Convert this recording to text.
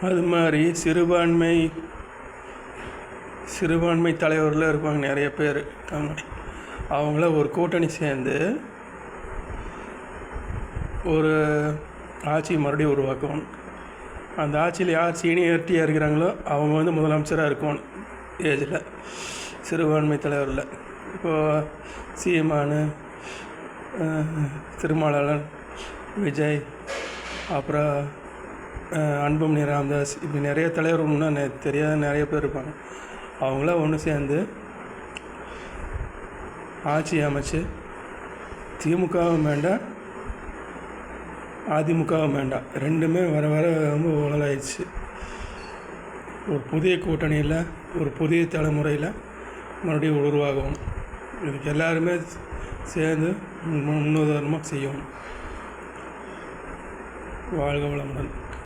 அது மாதிரி சிறுபான்மை தலைவர்கள் இருப்பாங்க நிறைய பேர் தமிழ்நாட்டில். அவங்கள ஒரு கூட்டணி சேர்ந்து ஒரு ஆட்சி மறுபடியும் உருவாக்கணும். அந்த ஆட்சியில் யார் சீனியரிட்டியாக இருக்கிறாங்களோ அவங்க வந்து முதலமைச்சராக இருக்கணும். ஏஜில் சிறுபான்மை தலைவரில் இப்போது சீமான், திருமாவளவன், விஜய், அப்புறம் அன்புமணி ராமதாஸ், இப்படி நிறைய தலைவர் இன்னும் தெரியாத நிறைய பேர் இருப்பாங்க. அவங்களாம் ஒன்று சேர்ந்து ஆட்சி அமைச்சு திமுகவும் வேண்டாம், அதிமுகவும் வேண்டாம், ரெண்டுமே வர வர ரொம்ப ஊழலாயிடுச்சு. ஒரு புதிய கூட்டணியில் ஒரு புதிய தலைமுறையில் மறுபடியும் உருவாகும். இதுக்கு எல்லாருமே சேர்ந்து முன்னுதாரணமாக செய்யணும். வாழ்க வளமுடன்.